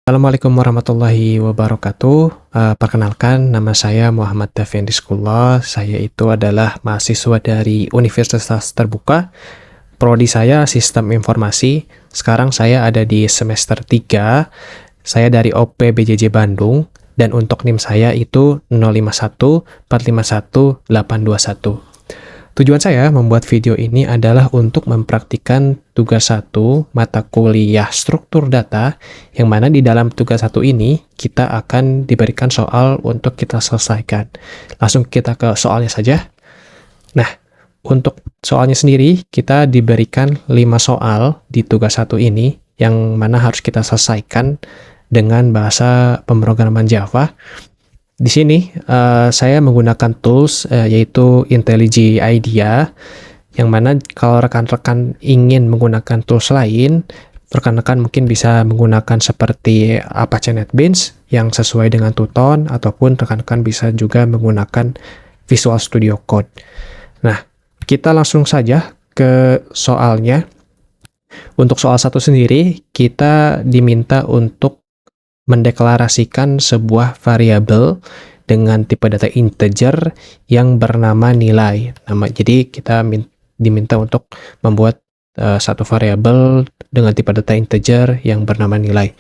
Assalamualaikum warahmatullahi wabarakatuh. Perkenalkan, nama saya Muhammad Dafiandiskullah. Saya itu adalah mahasiswa dari Universitas Terbuka. Prodi saya Sistem Informasi. Sekarang saya ada di semester 3. Saya dari OP BJJ Bandung. Dan untuk NIM saya itu 051451821. Tujuan saya membuat video ini adalah untuk mempraktikkan tugas 1 mata kuliah struktur data, yang mana di dalam tugas 1 ini kita akan diberikan soal untuk kita selesaikan. Langsung kita ke soalnya saja. Nah, untuk soalnya sendiri kita diberikan 5 soal di tugas 1 ini, yang mana harus kita selesaikan dengan bahasa pemrograman Java. Di sini saya menggunakan tools yaitu IntelliJ IDEA, yang mana kalau rekan-rekan ingin menggunakan tools lain, rekan-rekan mungkin bisa menggunakan seperti Apache NetBeans yang sesuai dengan Tuton, ataupun rekan-rekan bisa juga menggunakan Visual Studio Code. Nah, kita langsung saja ke soalnya. Untuk soal 1 sendiri, kita diminta untuk mendeklarasikan sebuah variabel dengan tipe data integer yang bernama nilai. Jadi kita diminta untuk membuat satu variabel dengan tipe data integer yang bernama nilai.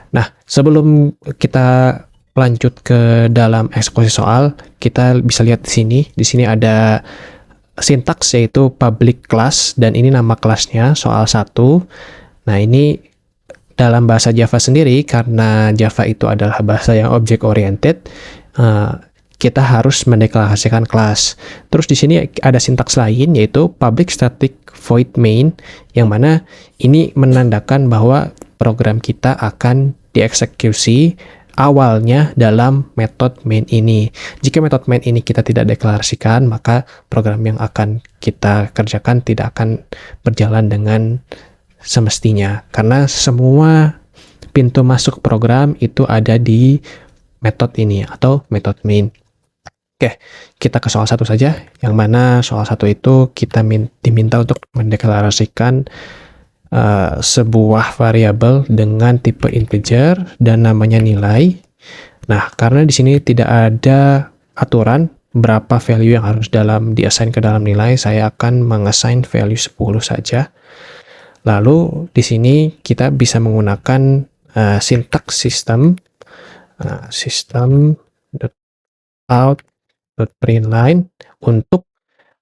Nah, sebelum kita lanjut ke dalam eksekusi soal, kita bisa lihat di sini. Di sini ada sintaks yaitu public class, dan ini nama kelasnya soal 1. Nah, ini dalam bahasa Java sendiri, karena Java itu adalah bahasa yang object oriented, kita harus mendeklarasikan kelas. Terus di sini ada sintaks lain yaitu public static void main, yang mana ini menandakan bahwa program kita akan dieksekusi awalnya dalam metode main ini. Jika metode main ini kita tidak deklarasikan, maka program yang akan kita kerjakan tidak akan berjalan dengan semestinya, karena semua pintu masuk program itu ada di metode ini atau metode main. Oke, kita ke soal 1 saja, yang mana soal 1 itu kita diminta untuk mendeklarasikan sebuah variabel dengan tipe integer dan namanya nilai. Nah, karena di sini tidak ada aturan berapa value yang harus diassign ke dalam nilai, saya akan mengassign value 10 saja. Lalu di sini kita bisa menggunakan sintaks system system.out.println untuk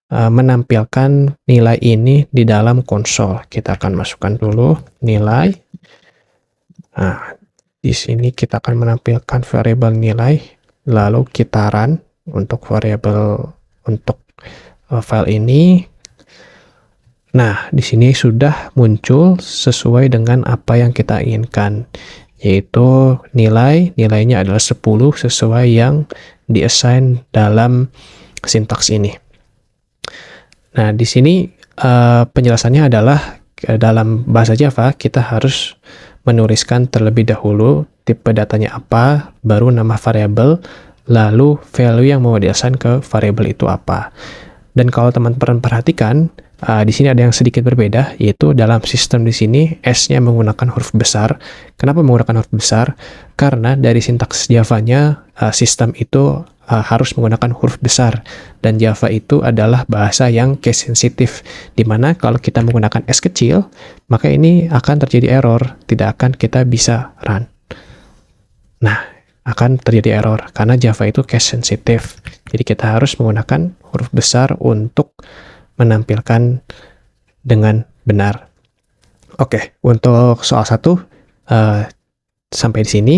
menampilkan nilai ini di dalam konsol. Kita akan masukkan dulu nilai. Nah, di sini kita akan menampilkan variabel nilai, lalu kita run untuk variabel untuk file ini. Nah, di sini sudah muncul sesuai dengan apa yang kita inginkan, yaitu nilainya adalah 10 sesuai yang diassign dalam sintaks ini. Nah, di sini penjelasannya adalah dalam bahasa Java kita harus menuliskan terlebih dahulu tipe datanya apa, baru nama variabel, lalu value yang mau diassign ke variabel itu apa. Dan kalau teman-teman perhatikan, di sini ada yang sedikit berbeda, yaitu dalam sistem di sini S-nya menggunakan huruf besar. Kenapa menggunakan huruf besar? Karena dari sintaks Java-nya sistem itu harus menggunakan huruf besar, dan Java itu adalah bahasa yang case sensitif, dimana kalau kita menggunakan S kecil, maka ini akan terjadi error, tidak akan kita bisa run. Nah, akan terjadi error karena Java itu case sensitif. Jadi kita harus menggunakan huruf besar untuk menampilkan dengan benar. Oke, untuk soal 1 sampai di sini.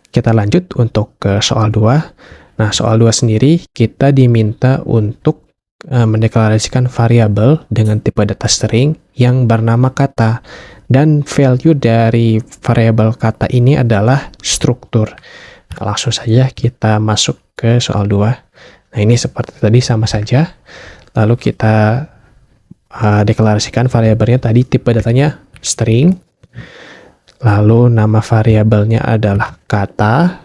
Kita lanjut untuk ke soal 2. Nah, soal 2 sendiri kita diminta untuk mendeklarasikan variabel dengan tipe data string yang bernama kata, dan value dari variabel kata ini adalah struktur. Langsung saja kita masuk ke soal 2. Nah, ini seperti tadi sama saja. Lalu kita deklarasikan variabelnya tadi tipe datanya string. Lalu nama variabelnya adalah kata.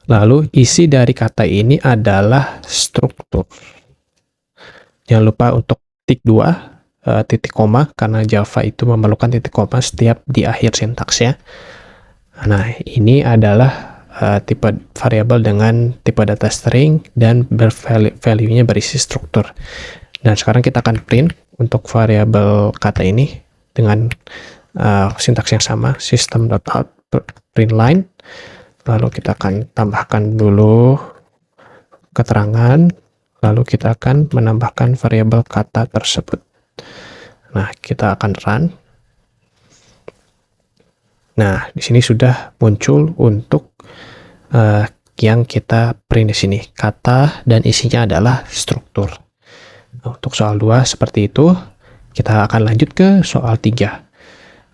Lalu isi dari kata ini adalah struktur. Jangan lupa untuk tik 2 titik koma, karena Java itu memerlukan titik koma setiap di akhir sintaksnya. Nah, ini adalah tipe variabel dengan tipe data string dan value-nya berisi struktur. Dan sekarang kita akan print untuk variabel kata ini dengan sintaks yang sama, system.out print line. Lalu kita akan tambahkan dulu keterangan, lalu kita akan menambahkan variabel kata tersebut. Nah, kita akan run. Nah, di sini sudah muncul untuk yang kita print di sini, kata dan isinya adalah struktur. Nah, untuk soal 2 seperti itu. Kita akan lanjut ke soal 3.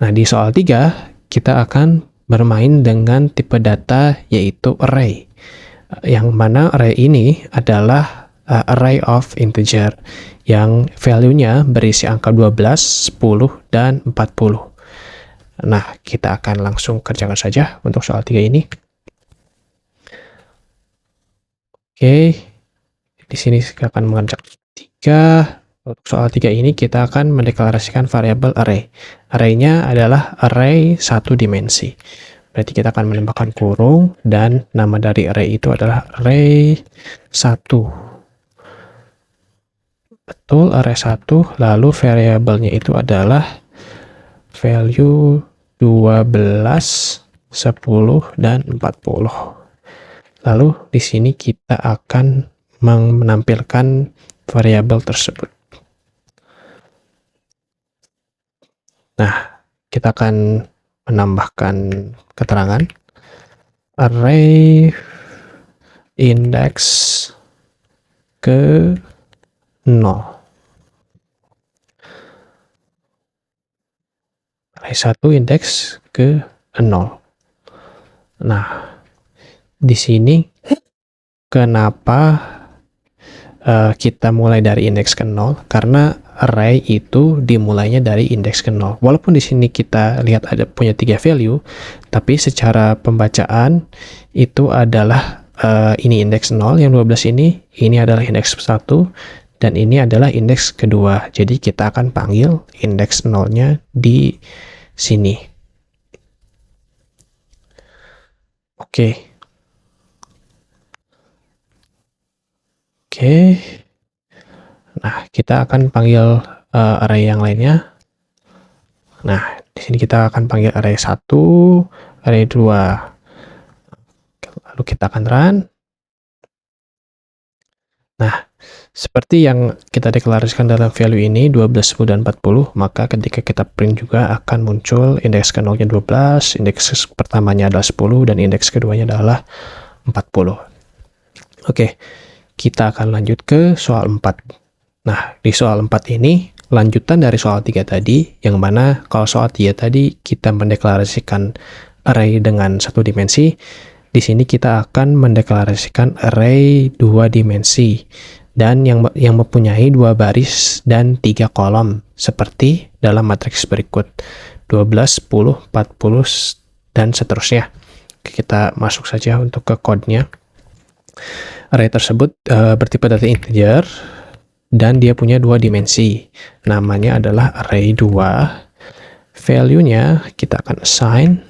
Nah, di soal 3 kita akan bermain dengan tipe data yaitu array. Yang mana array ini adalah array of integer yang value-nya berisi angka 12, 10, dan 40. Nah, kita akan langsung kerjakan saja untuk soal 3 ini. Oke, di sini kita akan mengerjakan 3. Untuk soal 3 ini kita akan mendeklarasikan variabel array. Array-nya adalah array 1 dimensi. Berarti kita akan menambahkan kurung dan nama dari array itu adalah array 1. Betul, array 1. Lalu variabelnya itu adalah value 12, 10, dan 40. Lalu di sini kita akan menampilkan variabel tersebut. Nah, kita akan menambahkan keterangan array index ke 0. Array 1 indeks ke 0. Nah, di sini kenapa kita mulai dari indeks ke 0? Karena array itu dimulainya dari indeks ke 0. Walaupun di sini kita lihat ada punya 3 value, tapi secara pembacaan itu adalah ini indeks 0, yang 12 ini adalah indeks 1, dan ini adalah indeks kedua. Jadi kita akan panggil indeks 0-nya di sini. Oke. Nah, kita akan panggil array yang lainnya. Nah, di sini kita akan panggil array 1, array 2. Lalu kita akan run. Nah, seperti yang kita deklarasikan dalam value ini, 12, 10, dan 40, maka ketika kita print juga akan muncul indeks ke 0-nya 12, indeks pertamanya adalah 10, dan indeks keduanya adalah 40. Oke, kita akan lanjut ke soal 4. Nah, di soal 4 ini, lanjutan dari soal 3 tadi, yang mana kalau soal 3 tadi kita mendeklarasikan array dengan 1 dimensi, di sini kita akan mendeklarasikan array 2 dimensi, dan yang mempunyai 2 baris dan 3 kolom, seperti dalam matriks berikut, 12, 10, 40, dan seterusnya. Kita masuk saja untuk ke code-nya. Array tersebut bertipe data integer, dan dia punya 2 dimensi. Namanya adalah array 2. Value-nya kita akan assign.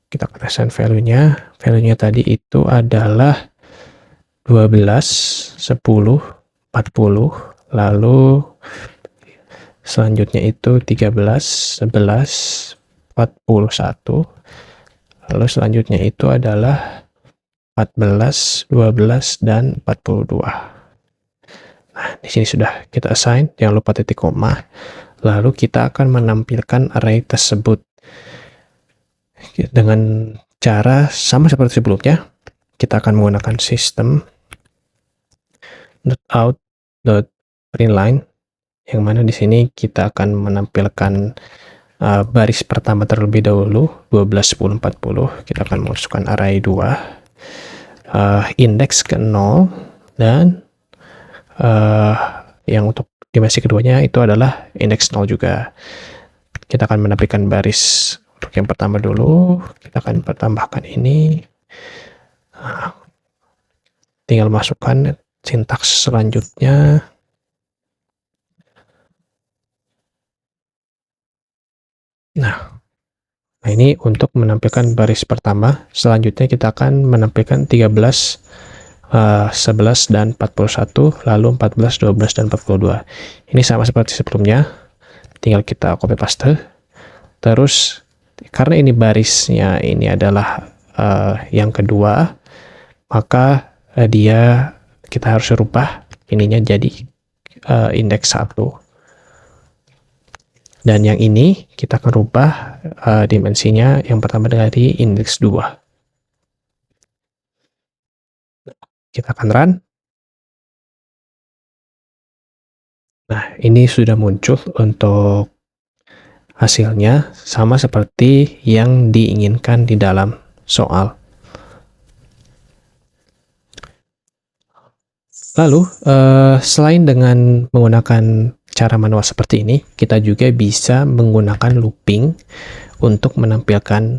Kita akan assign value-nya. Value-nya tadi itu adalah 12, 10, 40. Lalu selanjutnya itu 13, 11, 41. Lalu selanjutnya itu adalah 14, 12, dan 42. Nah, di sini sudah kita assign, jangan lupa titik koma. Lalu kita akan menampilkan array tersebut dengan cara sama seperti sebelumnya. Kita akan menggunakan system.out.println, yang mana di sini kita akan menampilkan baris pertama terlebih dahulu, 12, 10, 40. Kita akan masukkan array 2. Indeks ke 0, dan yang untuk dimensi keduanya itu adalah indeks 0 juga. Kita akan menampilkan baris untuk yang pertama dulu. Kita akan tambahkan ini. Tinggal masukkan sintaks selanjutnya. Nah, ini untuk menampilkan baris pertama. Selanjutnya kita akan menampilkan 13, 11, dan 41, lalu 14, 12, dan 42. Ini sama seperti sebelumnya, tinggal kita copy paste. Terus, karena ini barisnya ini adalah yang kedua, maka kita harus rubah ininya jadi indeks 1. Dan yang ini kita akan rubah dimensinya yang pertama dari indeks 2. Kita akan run. Nah, ini sudah muncul untuk hasilnya sama seperti yang diinginkan di dalam soal. Lalu, selain dengan menggunakan cara manual seperti ini, kita juga bisa menggunakan looping untuk menampilkan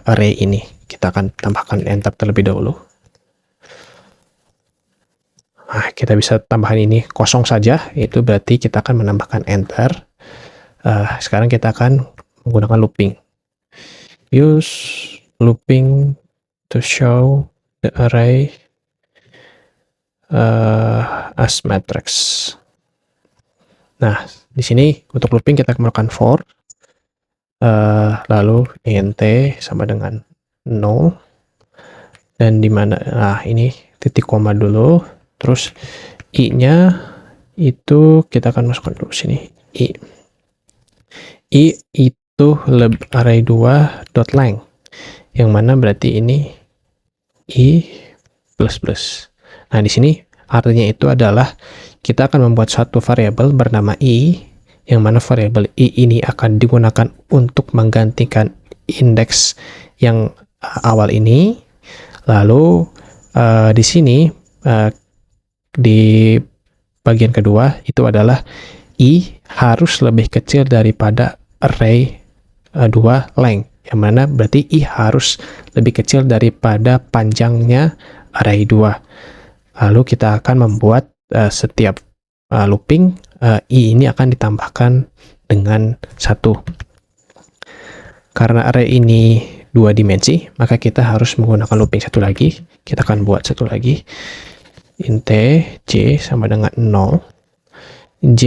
array ini. Kita akan tambahkan enter terlebih dahulu. Nah, kita bisa tambahkan ini kosong saja, itu berarti kita akan menambahkan enter. Sekarang kita akan menggunakan looping. Use looping to show the array as matrix. Nah, di sini untuk looping kita akan melakukan for, lalu int sama dengan 0, dan di mana, nah ini titik koma dulu, terus i-nya itu kita akan masukkan dulu sini, i itu array2.length, yang mana berarti ini i plus. Nah, di sini artinya itu adalah kita akan membuat suatu variabel bernama i, yang mana variabel i ini akan digunakan untuk menggantikan indeks yang awal ini. Lalu di sini di bagian kedua itu adalah i harus lebih kecil daripada array 2 length, yang mana berarti i harus lebih kecil daripada panjangnya array 2. Lalu kita akan membuat setiap looping, i ini akan ditambahkan dengan 1. Karena array ini 2 dimensi, maka kita harus menggunakan looping satu lagi. Kita akan buat satu lagi. Int j sama dengan 0. J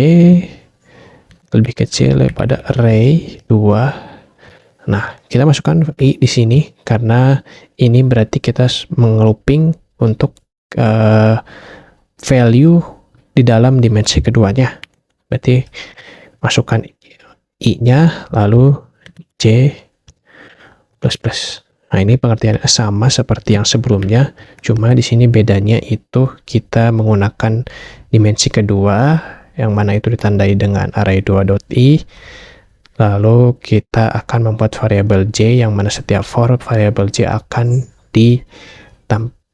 lebih kecil daripada array 2. Nah, kita masukkan i di sini karena ini berarti kita meng-looping untuk value di dalam dimensi keduanya. Berarti masukkan i-nya lalu j plus. Nah, ini pengertiannya sama seperti yang sebelumnya, cuma di sini bedanya itu kita menggunakan dimensi kedua, yang mana itu ditandai dengan array2.i. Lalu kita akan membuat variabel j, yang mana setiap for variabel j akan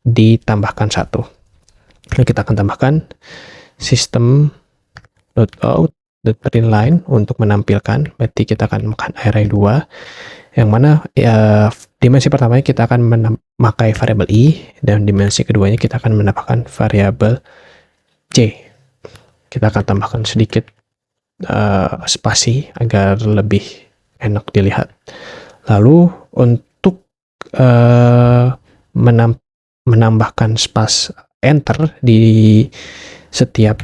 ditambahkan 1. Lalu kita akan tambahkan system.out.println untuk menampilkan, berarti kita akan memakai array 2, yang mana dimensi pertamanya kita akan memakai variabel i, dan dimensi keduanya kita akan menambahkan variabel j. Kita akan tambahkan sedikit spasi agar lebih enak dilihat. Lalu untuk menambahkan space enter di setiap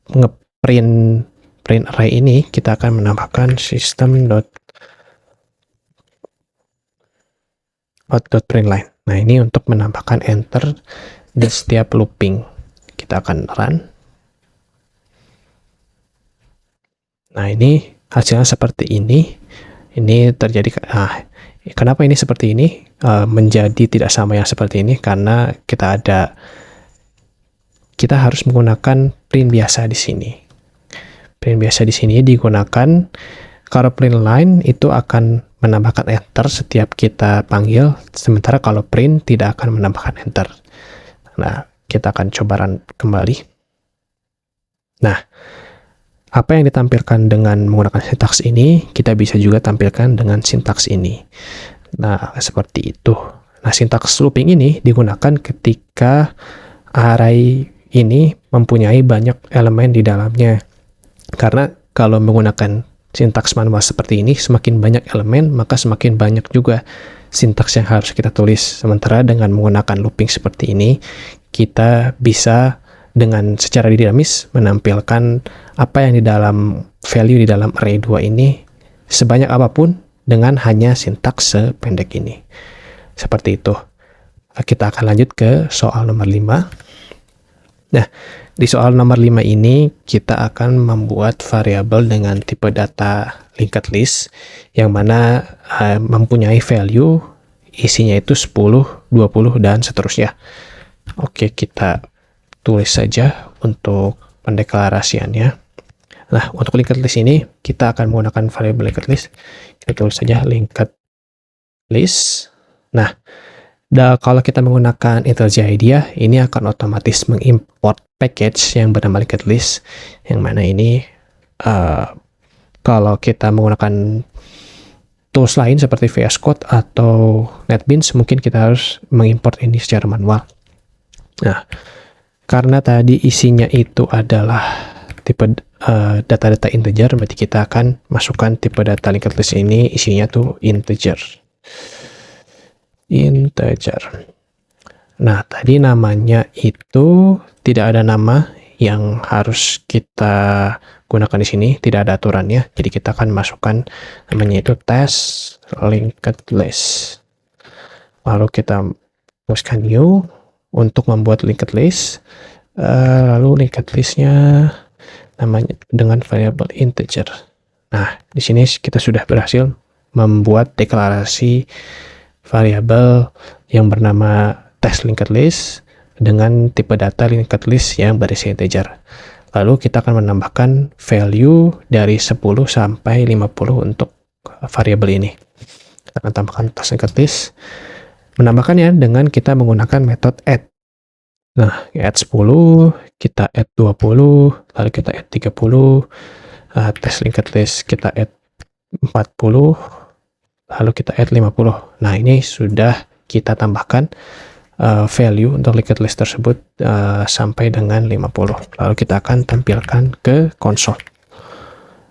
ngeprint array ini, kita akan menambahkan system.out.println. Nah, ini untuk menambahkan enter di setiap looping. Kita akan run. Nah, ini hasilnya seperti ini. Ini terjadi, kenapa ini seperti ini? Menjadi tidak sama yang seperti ini karena kita harus menggunakan print biasa di sini. Print biasa di sini digunakan kalau print line itu akan menambahkan enter setiap kita panggil, sementara kalau print tidak akan menambahkan enter. Nah, kita akan coba run kembali. Nah, apa yang ditampilkan dengan menggunakan sintaks ini, kita bisa juga tampilkan dengan sintaks ini. Nah, seperti itu. Nah, sintaks looping ini digunakan ketika array ini mempunyai banyak elemen di dalamnya. Karena kalau menggunakan sintaks manual seperti ini, semakin banyak elemen, maka semakin banyak juga sintaks yang harus kita tulis. Sementara dengan menggunakan looping seperti ini, kita bisa dengan secara dinamis menampilkan apa yang di dalam value di dalam array 2 ini sebanyak apapun dengan hanya sintaks sependek ini. Seperti itu. Kita akan lanjut ke soal nomor 5. Nah, di soal nomor 5 ini kita akan membuat variabel dengan tipe data linked list yang mana mempunyai value isinya itu 10, 20, dan seterusnya. Oke, kita tulis saja untuk pendeklarasiannya. Nah, untuk linked list ini kita akan menggunakan variabel linked list. Kita tulis saja linked list. Nah, kalau kita menggunakan IntelliJ ini akan otomatis mengimport package yang bernama linked list, yang mana ini kalau kita menggunakan tools lain seperti VS Code atau NetBeans, mungkin kita harus mengimport ini secara manual. Nah, karena tadi isinya itu adalah tipe data-data integer, berarti kita akan masukkan tipe data linked list ini isinya tuh integer. Nah, tadi namanya itu tidak ada nama yang harus kita gunakan di sini, tidak ada aturannya. Jadi kita akan masukkan namanya itu test linked list. Lalu kita tuliskan new untuk membuat linked list. Lalu linked listnya namanya dengan variabel integer. Nah, di sini kita sudah berhasil membuat deklarasi variabel yang bernama test linked list dengan tipe data linked list yang berisi integer. Lalu kita akan menambahkan value dari 10 sampai 50 untuk variabel ini. Kita akan tambahkan test linked list. Menambahkannya dengan kita menggunakan metode add. Nah, add 10, kita add 20, lalu kita add 30, test linked list kita add 40, lalu kita add 50. Nah, ini sudah kita tambahkan value untuk linked list tersebut sampai dengan 50. Lalu kita akan tampilkan ke konsol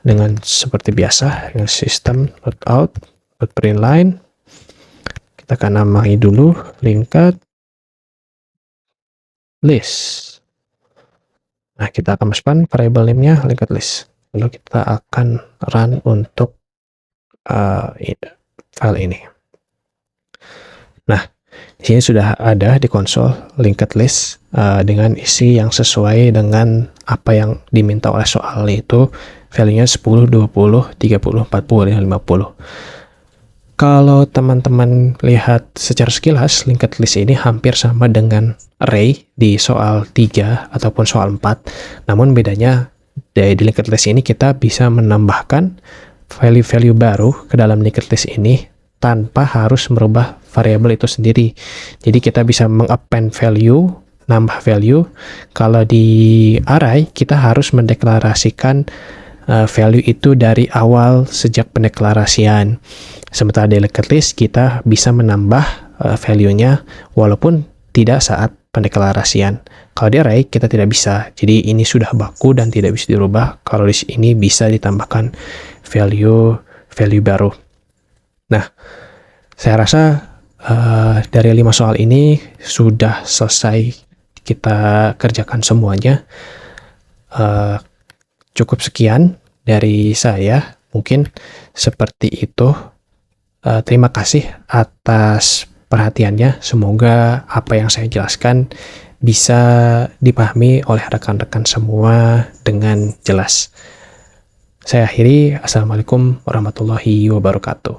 dengan seperti biasa, dengan system.out.println. Kita akan namai dulu linked list. Nah, kita akan masukkan variable name-nya linked list. Lalu kita akan run untuk file ini. Nah, di sini sudah ada di konsol linked list dengan isi yang sesuai dengan apa yang diminta oleh soal, yaitu value-nya 10, 20, 30, 40, dan 50. Kalau teman-teman lihat secara sekilas, linked list ini hampir sama dengan array di soal 3 ataupun soal 4. Namun bedanya di linked list ini kita bisa menambahkan value-value baru ke dalam linked list ini tanpa harus merubah variabel itu sendiri. Jadi kita bisa mengappend value, nambah value. Kalau di array kita harus mendeklarasikan value itu dari awal sejak pendeklarasian. Sementara di linked list kita bisa menambah value-nya walaupun tidak saat pendeklarasian. Kalau di array kita tidak bisa. Jadi ini sudah baku dan tidak bisa dirubah. Kalau di sini bisa ditambahkan value baru. Nah, saya rasa dari 5 soal ini sudah selesai kita kerjakan semuanya. Cukup sekian dari saya, mungkin seperti itu. Terima kasih atas perhatiannya. Semoga apa yang saya jelaskan bisa dipahami oleh rekan-rekan semua dengan jelas. Saya akhiri. Assalamualaikum warahmatullahi wabarakatuh.